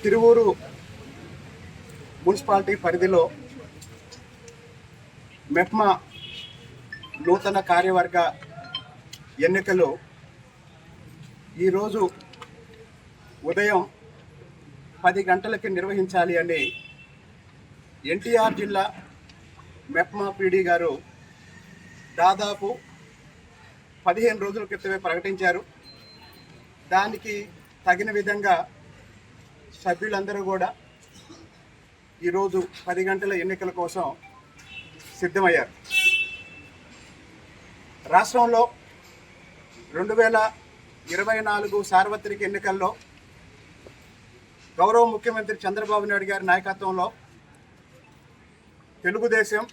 Tiruvuru municipality పరిధిలో మెప్మా నూతన కార్యవర్గ ఎన్నికలు ఈరోజు ఉదయం 10 గంటలకి నిర్వహించాలి అని ఎన్టీఆర్ జిల్లా మెప్మా పీడీ గారు దాదాపు 15 రోజుల క్రితమే ప్రకటించారు. దానికి తగిన విధంగా సభ్యులందరూ కూడా ఈరోజు 10 గంటల ఎన్నికల కోసం సిద్ధమయ్యారు. రాష్ట్రంలో 2024 సార్వత్రిక ఎన్నికల్లో గౌరవ ముఖ్యమంత్రి చంద్రబాబు నాయుడు గారి నాయకత్వంలో తెలుగుదేశం,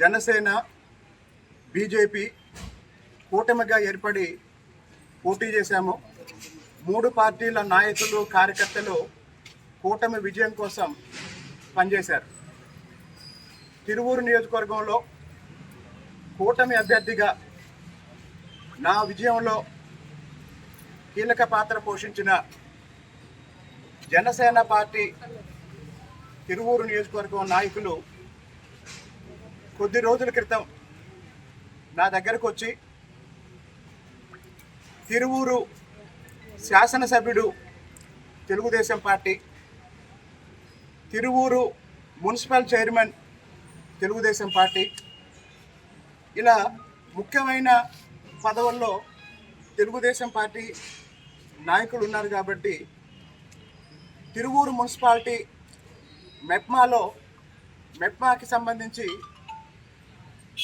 జనసేన, బీజేపీ కూటమిగా ఏర్పడి పోటీ చేశాము. 3 పార్టీల నాయకులు, కార్యకర్తలు కూటమి విజయం కోసం పనిచేశారు. తిరువూరు నియోజకవర్గంలో కూటమి అభ్యర్థిగా నా విజయంలో కీలక పాత్ర పోషించిన జనసేన పార్టీ తిరువూరు నియోజకవర్గం నాయకులు కొద్ది రోజుల క్రితం నా దగ్గరకు వచ్చి తిరువూరు శాసనసభ్యుడు Telugu Desam party, Tiruvuru municipal chairman Telugu Desam party, ఇలా ముఖ్యమైన పదవుల్లో తెలుగుదేశం పార్టీ నాయకులు ఉన్నారు. కాబట్టి తిరువూరు మున్సిపాలిటీ మెప్మాకి సంబంధించి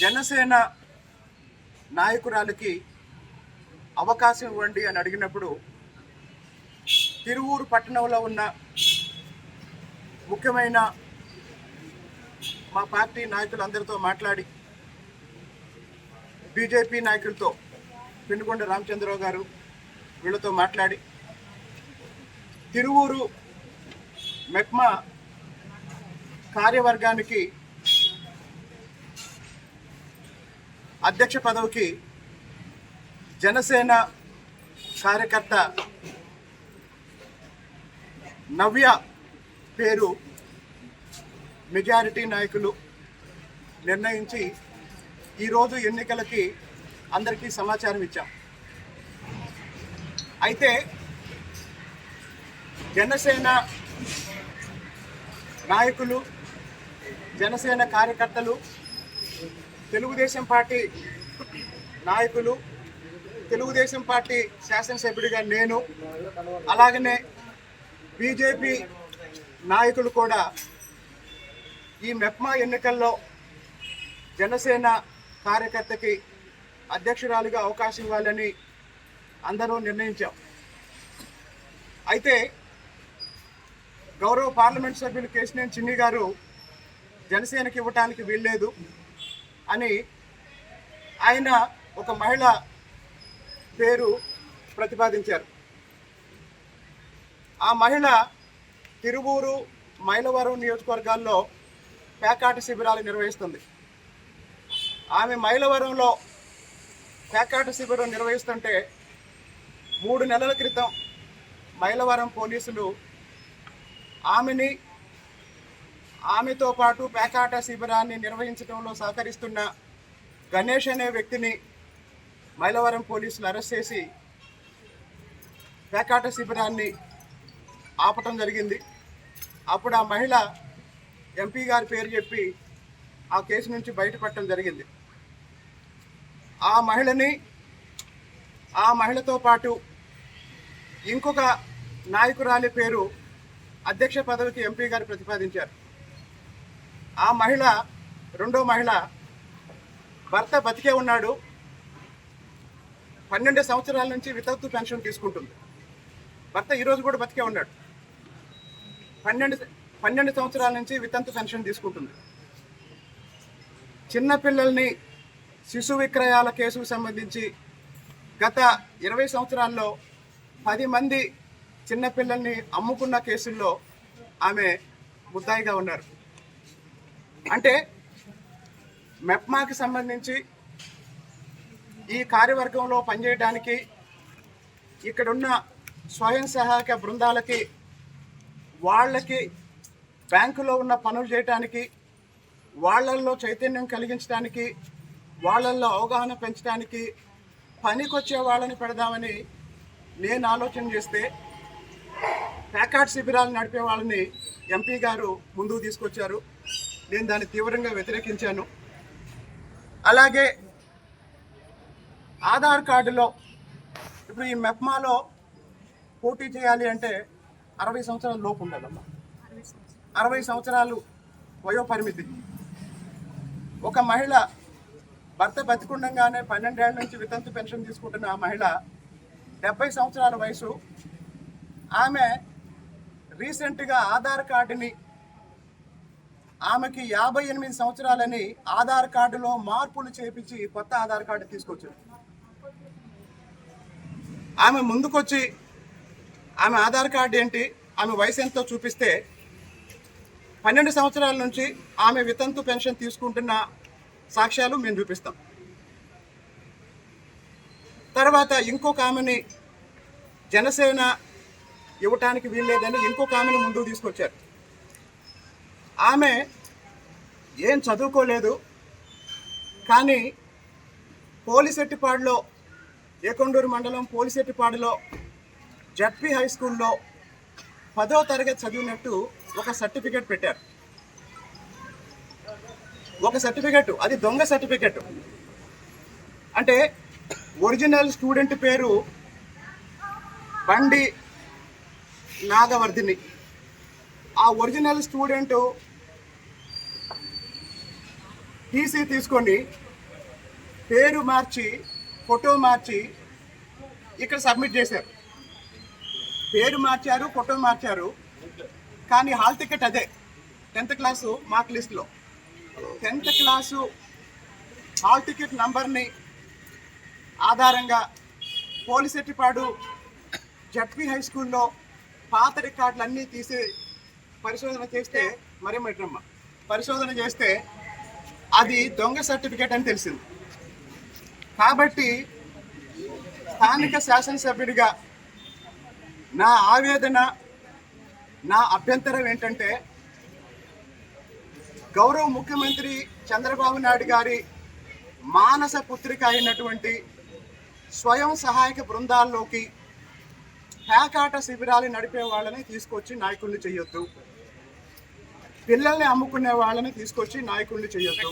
జనసేన నాయకురాలికి అవకాశం ఇవ్వండి అని అడిగినప్పుడు తిరువూరు పట్టణంలో ఉన్న ముఖ్యమైన మా పార్టీ నాయకులందరితో మాట్లాడి, బీజేపీ నాయకులతో పెనుగొండ రామచంద్రరావు గారు వీళ్ళతో మాట్లాడి తిరువూరు మెప్మా కార్యవర్గానికి అధ్యక్ష పదవికి జనసేన కార్యకర్త నవ్య పేరు మెజారిటీ నాయకులు నిర్ణయించి ఈరోజు ఎన్నికలకి అందరికీ సమాచారం ఇచ్చాం. అయితే జనసేన నాయకులు, జనసేన కార్యకర్తలు, తెలుగుదేశం పార్టీ నాయకులు, తెలుగుదేశం పార్టీ శాసనసభ్యుడిగా నేను, అలాగనే బీజేపీ నాయకులు కూడా ఈ మెప్మా ఎన్నికల్లో జనసేన కార్యకర్తకి అధ్యక్షురాలిగా అవకాశం ఇవ్వాలని అందరూ నిర్ణయించాం. అయితే గౌరవ పార్లమెంట్ సభ్యులు కేశినేని చిన్ని గారు జనసేనకి ఇవ్వటానికి వీల్లేదు అని ఆయన ఒక మహిళ పేరు ప్రతిపాదించారు. ఆ మహిళ తిరువూరు, మైలవరం నియోజకవర్గాల్లో పేకాట శిబిరాలు నిర్వహిస్తుంది. ఆమె మైలవరంలో పేకాట శిబిరం నిర్వహిస్తుంటే 3 నెలల క్రితం మైలవరం పోలీసులు ఆమెతో పాటు పేకాట శిబిరాన్ని నిర్వహించడంలో సహకరిస్తున్న గణేష్ అనే వ్యక్తిని మైలవరం పోలీసులు అరెస్ట్ చేసి పేకాట శిబిరాన్ని ఆపటం జరిగింది. అప్పుడు ఆ మహిళ ఎంపీ గారి పేరు చెప్పి ఆ కేసు నుంచి బయటపడటం జరిగింది. ఆ మహిళతో పాటు ఇంకొక నాయకురాలి పేరు అధ్యక్ష పదవికి ఎంపీ గారు ప్రతిపాదించారు. ఆ మహిళ, రెండో మహిళ, భర్త బతికే ఉన్నాడు, 12 సంవత్సరాల నుంచి వితంతు పెన్షన్ తీసుకుంటుంది. భర్త ఈరోజు కూడా బతికే ఉన్నాడు, 12 సంవత్సరాల నుంచి వితంతు పెన్షన్ తీసుకుంటుంది. చిన్నపిల్లల్ని శిశు విక్రయాల కేసుకు సంబంధించి గత 20 సంవత్సరాల్లో 10 మంది చిన్నపిల్లల్ని అమ్ముకున్న కేసుల్లో ఆమె ముద్దాయిగా ఉన్నారు. అంటే మెప్మాకి సంబంధించి ఈ కార్యవర్గంలో పనిచేయడానికి ఇక్కడున్న స్వయం సహాయక బృందాలకి వాళ్ళకి బ్యాంకులో ఉన్న పనులు చేయటానికి, వాళ్ళల్లో చైతన్యం కలిగించడానికి, వాళ్ళల్లో అవగాహన పెంచడానికి పనికొచ్చే వాళ్ళని పెడదామని నేను ఆలోచన చేస్తే ప్యాకాట్ శిబిరాలు నడిపే వాళ్ళని ఎంపీ గారు ముందుకు తీసుకొచ్చారు. నేను దాన్ని తీవ్రంగా వ్యతిరేకించాను. అలాగే ఆధార్ కార్డులో ఇప్పుడు ఈ మెప్మాలో పోటీ చేయాలి అంటే 60 సంవత్సరాల లోపు ఉండాలమ్మా. 60 సంవత్సరాలు వయోపరిమితి. ఒక మహిళ భర్త బతికుండగానే 12 ఏళ్ల నుంచి వితంతు పెన్షన్ తీసుకుంటున్న ఆ మహిళ 70 సంవత్సరాల వయసు. ఆమె రీసెంట్గా ఆధార్ కార్డుని ఆమెకి 58 సంవత్సరాలని ఆధార్ కార్డులో మార్పులు చేపించి కొత్త ఆధార్ కార్డు తీసుకొచ్చారు. ఆమె ముందుకొచ్చి ఆమె ఆధార్ కార్డు ఏంటి, ఆమె వయసు ఎంతో చూపిస్తే 12 సంవత్సరాల నుంచి ఆమె వితంతు పెన్షన్ తీసుకుంటున్న సాక్ష్యాలు మేము చూపిస్తాం. తర్వాత ఇంకొక ఆమెని జనసేన ఇవ్వటానికి వీల్లేదని ఇంకొక ఆమెను ముందుకు తీసుకొచ్చారు. ఆమె ఏం చదువుకోలేదు, కానీ పోలిశెట్టిపాడులో, ఏకొండూరు మండలం పోలిశెట్టిపాడులో జడ్పీ హై స్కూల్లో 10వ తరగతి చదివినట్టు ఒక సర్టిఫికెట్ పెట్టారు. ఒక సర్టిఫికెట్, అది దొంగ సర్టిఫికెట్. అంటే ఒరిజినల్ స్టూడెంట్ పేరు బండి నాగవర్ధిని. ఆ ఒరిజినల్ స్టూడెంట్ టీసీ తీసుకొని పేరు మార్చి ఫోటో మార్చి ఇక్కడ సబ్మిట్ చేశారు. పేరు మార్చారు, ఫోటో మార్చారు, కానీ హాల్ టికెట్ అదే. 10th క్లాసు మార్క్ లిస్ట్లో 10th క్లాసు హాల్ టికెట్ నంబర్ని ఆధారంగా పోలిశెట్టిపాడు జడ్పీ హై స్కూల్లో పాత రికార్డులు అన్నీ తీసి పరిశోధన చేస్తే పరిశోధన చేస్తే అది దొంగ సర్టిఫికేట్ అని తెలిసింది. కాబట్టి స్థానిక శాసనసభ్యుడిగా నా ఆవేదన, నా అభ్యంతరం ఏంటంటే, గౌరవ ముఖ్యమంత్రి చంద్రబాబు నాయుడు గారి మానస పుత్రిక అయినటువంటి స్వయం సహాయక బృందాల్లోకి పేకాట శిబిరాలు నడిపే వాళ్ళని తీసుకొచ్చి నాయకుల్ని చేయొద్దు, పిల్లల్ని అమ్ముకునే వాళ్ళని తీసుకొచ్చి నాయకుల్ని చేయొద్దు.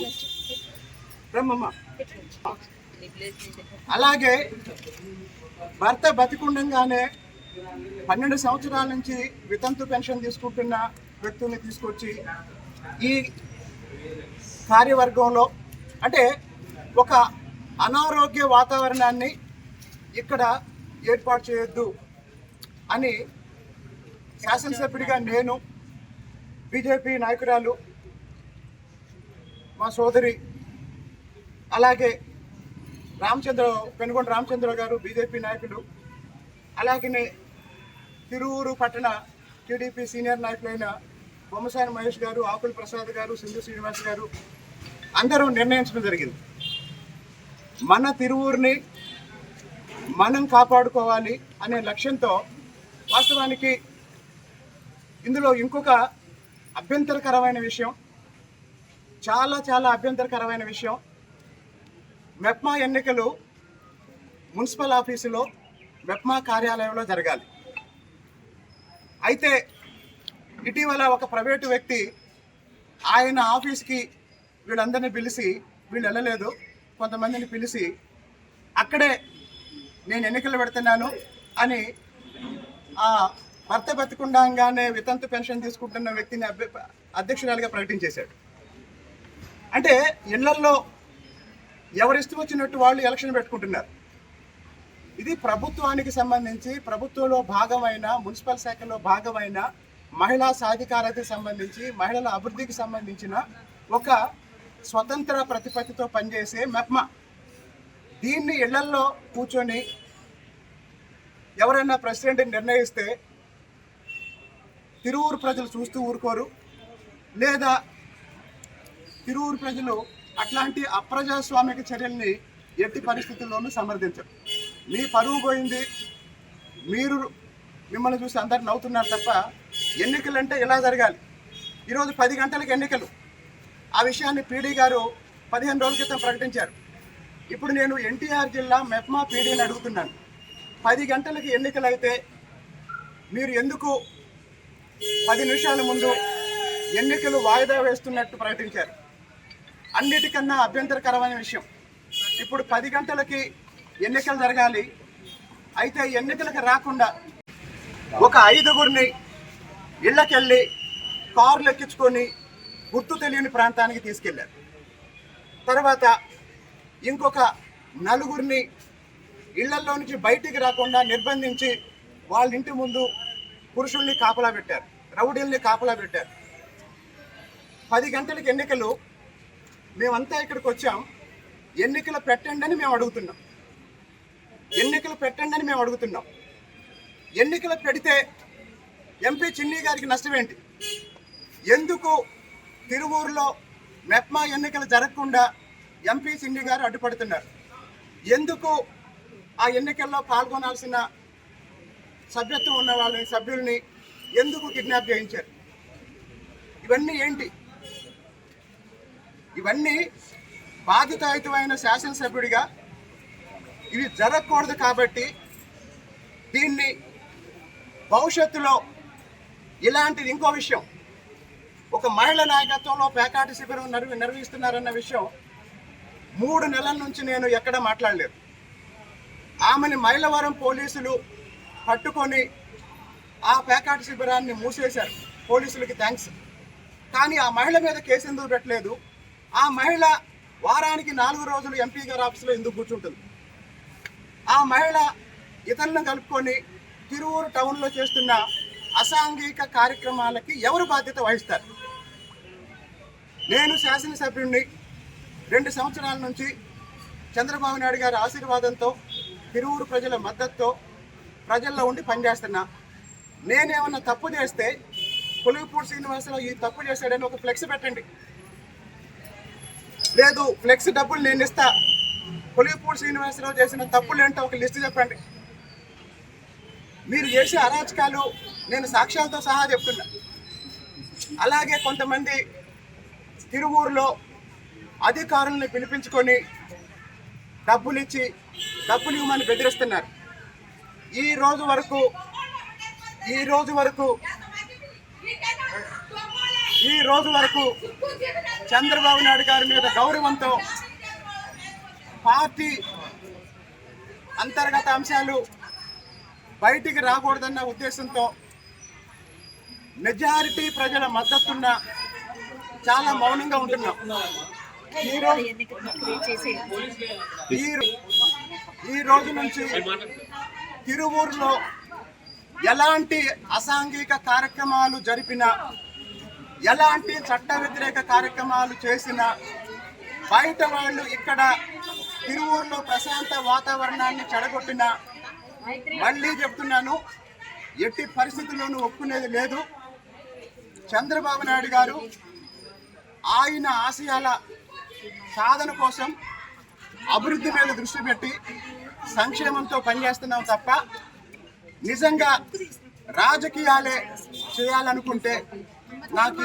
బ్రహ్మమ్మ. అలాగే భర్త బతికుండగానే 12 సంవత్సరాల నుంచి వితంతు పెన్షన్ తీసుకుంటున్న వ్యక్తుల్ని తీసుకొచ్చి ఈ కార్యవర్గంలో, అంటే ఒక అనారోగ్య వాతావరణాన్ని ఇక్కడ ఏర్పాటు చేయొద్దు అని శాసనసభ్యుడిగా నేను, బీజేపీ నాయకురాలు మా సోదరి, అలాగే పెనుగొండ రామచంద్ర గారు బీజేపీ నాయకులు, అలాగనే తిరువూరు పట్టణ టీడీపీ సీనియర్ నాయకులైన బొమ్మసాని మహేష్ గారు, ఆకుల ప్రసాద్ గారు, సింధు శ్రీనివాస్ గారు అందరూ నిర్ణయించడం జరిగింది. మన తిరువూరుని మనం కాపాడుకోవాలి అనే లక్ష్యంతో, వాస్తవానికి ఇందులో ఇంకొక అభ్యంతరకరమైన విషయం, చాలా చాలా అభ్యంతరకరమైన విషయం, మెప్మా ఎన్నికలు మున్సిపల్ ఆఫీసులో మెప్మా కార్యాలయంలో జరగాలి. అయితే ఇటీవల ఒక ప్రైవేటు వ్యక్తి ఆయన ఆఫీస్కి వీళ్ళందరినీ పిలిచి, వీళ్ళు వెళ్ళలేదు, కొంతమందిని పిలిచి అక్కడే నేను ఎన్నికలు పెడుతున్నాను అని ఆ భర్త బతికుండగానే వితంతు పెన్షన్ తీసుకుంటున్న వ్యక్తిని అధ్యక్షురాలుగా ప్రకటించేశాడు. అంటే ఇళ్లల్లో ఎవరిష్టం వచ్చినట్టు వాళ్ళు ఎలక్షన్ పెట్టుకుంటున్నారు. ఇది ప్రభుత్వానికి సంబంధించి, ప్రభుత్వంలో భాగమైన, మున్సిపల్ శాఖలో భాగమైన మహిళా సాధికారతకి సంబంధించి, మహిళల అభివృద్ధికి సంబంధించిన ఒక స్వతంత్ర ప్రతిపత్తితో పనిచేసే మెప్మా. దీన్ని ఇళ్లల్లో కూర్చొని ఎవరైనా ప్రెసిడెంట్ నిర్ణయిస్తే తిరువూరు ప్రజలు చూస్తూ ఊరుకోరు, లేదా తిరువూరు ప్రజలు అట్లాంటి అప్రజాస్వామిక చర్యల్ని ఎట్టి పరిస్థితుల్లోనూ సమర్థించరు. మీ పరువు పోయింది, మిమ్మల్ని చూసి అందరు నవ్వుతున్నారు తప్ప ఎన్నికలు అంటే ఇలా జరగాలి. ఈరోజు 10 గంటలకు ఎన్నికలు. ఆ విషయాన్ని పీడీ గారు 15 రోజుల క్రితం ప్రకటించారు. ఇప్పుడు నేను ఎన్టీఆర్ జిల్లా మెప్మా పీడీని అడుగుతున్నాను, 10 గంటలకు ఎన్నికలు అయితే మీరు ఎందుకు 10 నిమిషాల ముందు ఎన్నికలు వాయిదా వేస్తున్నట్టు ప్రకటించారు? అన్నిటికన్నా అభ్యంతరకరమైన విషయం, ఇప్పుడు 10 గంటలకి ఎన్నికలు జరగాలి, అయితే ఎన్నికలకు రాకుండా ఒక 5గురిని ఇళ్ళకెళ్ళి కార్లు ఎక్కించుకొని గుర్తు తెలియని ప్రాంతానికి తీసుకెళ్లారు. తర్వాత ఇంకొక 4గురిని ఇళ్లలో నుంచి బయటికి రాకుండా నిర్బంధించి వాళ్ళ ఇంటి ముందు పురుషుల్ని కాపలా పెట్టారు, రౌడీల్ని కాపలా పెట్టారు. 10 గంటలకు ఎన్నికలు, మేమంతా ఇక్కడికి వచ్చాం, ఎన్నికలు పెట్టండి అని మేము అడుగుతున్నాం. ఎన్నికలు పెట్టండి అని మేము అడుగుతున్నాం. ఎన్నికలు పెడితే ఎంపీ చిన్ని గారికి నష్టం ఏంటి? ఎందుకు తిరువూరులో మెప్మా ఎన్నికలు జరగకుండా ఎంపీ చిన్ని గారు అడ్డుపడుతున్నారు? ఎందుకు ఆ ఎన్నికల్లో పాల్గొనాల్సిన సభ్యత్వం ఉన్న వాళ్ళని సభ్యుల్ని ఎందుకు కిడ్నాప్ చేయించారు? ఇవన్నీ ఏంటి? ఇవన్నీ బాధ్యతాయుతమైన శాసనసభ్యుడిగా ఇవి జరగకూడదు. కాబట్టి దీన్ని భవిష్యత్తులో ఇలాంటిది ఇంకో విషయం, ఒక మహిళ నాయకత్వంలో పేకాటి శిబిరం నిర్వహిస్తున్నారన్న విషయం 3 నెలల నుంచి నేను ఎక్కడ మాట్లాడలేదు. ఆమెని మైలవరం పోలీసులు పట్టుకొని ఆ పేకాటి శిబిరాన్ని మూసేశారు, పోలీసులకి థ్యాంక్స్. కానీ ఆ మహిళ మీద కేసు ఎందుకు పెట్టలేదు? ఆ మహిళ వారానికి 4 రోజులు ఎంపీ గారి ఆఫీసులో ఎందుకు కూర్చుంటుంది? ఆ మహిళ ఇతరులను కలుపుకొని తిరువూరు టౌన్లో చేస్తున్న అసాంఘిక కార్యక్రమాలకి ఎవరు బాధ్యత వహిస్తారు? నేను శాసనసభ్యుడిని 2 సంవత్సరాల నుంచి చంద్రబాబు నాయుడు గారి ఆశీర్వాదంతో తిరువూరు ప్రజల మద్దతుతో ప్రజల్లో ఉండి పనిచేస్తున్నా. నేనేమన్నా తప్పు చేస్తే కొలుగుపూడి శ్రీనివాసరావు ఈ తప్పు చేశాడని ఒక ఫ్లెక్స్ పెట్టండి. లేదు, ఫ్లెక్స్ డబ్బులు నేను ఇస్తా, కొలుగుపూడి శ్రీనివాసరావు చేసిన తప్పులు ఏంటో ఒక లిస్టు చెప్పండి. మీరు చేసే అరాచకాలు నేను సాక్ష్యాలతో సహా చెప్తున్నా. అలాగే కొంతమంది తిరువూరులో అధికారులను పిలిపించుకొని డబ్బులు ఇవ్వమని బెదిరిస్తున్నారు. ఈ రోజు వరకు చంద్రబాబు నాయుడు గారి మీద గౌరవంతో, పార్టీ అంతర్గత అంశాలు బయటికి రాకూడదన్న ఉద్దేశంతో మెజారిటీ ప్రజల మద్దతున్న చాలా మౌనంగా ఉంటున్నాం. ఈ రోజు నుంచి తిరువూరులో ఎలాంటి అసాంఘిక కార్యక్రమాలు జరిపినా, ఎలాంటి చట్ట వ్యతిరేక కార్యక్రమాలు చేసినా, బయట వాళ్ళు ఇక్కడ తిరువూరులో ప్రశాంత వాతావరణాన్ని చెడగొట్టినా, మళ్ళీ చెప్తున్నాను, ఎట్టి పరిస్థితుల్లోనూ ఒప్పుకునేది లేదు. చంద్రబాబు నాయుడు గారు ఆయన ఆశయాల సాధన కోసం అభివృద్ధి మీద దృష్టి పెట్టి సంక్షేమంతో పనిచేస్తున్నాం తప్ప నిజంగా రాజకీయాలే చేయాలనుకుంటే నాకు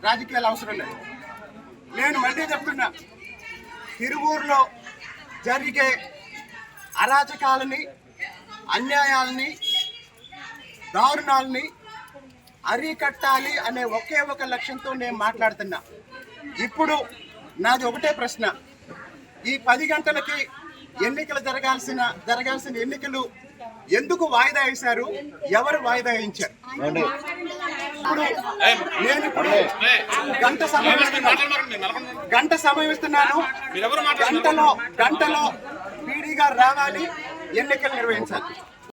రాజకీయాలు అవసరం లేదు. నేను మళ్ళీ చెప్తున్నా, తిరువూరులో జరిగే అరాచకాలని, అన్యాయాలని, దారుణాలని అరికట్టాలి అనే ఒకే ఒక లక్ష్యంతో నేను మాట్లాడుతున్నా. ఇప్పుడు నాది ఒకటే ప్రశ్న, ఈ 10 గంటలకి ఎన్నికలు జరగాల్సిన ఎన్నికలు ఎందుకు వాయిదా వేశారు? ఎవరు వాయిదా వేయించారు? నేను ఇప్పుడు గంట సమయం ఇస్తున్నాను. గంటలో పీడీ గారు రావాలి, ఎన్నికలు నిర్వహించాలి.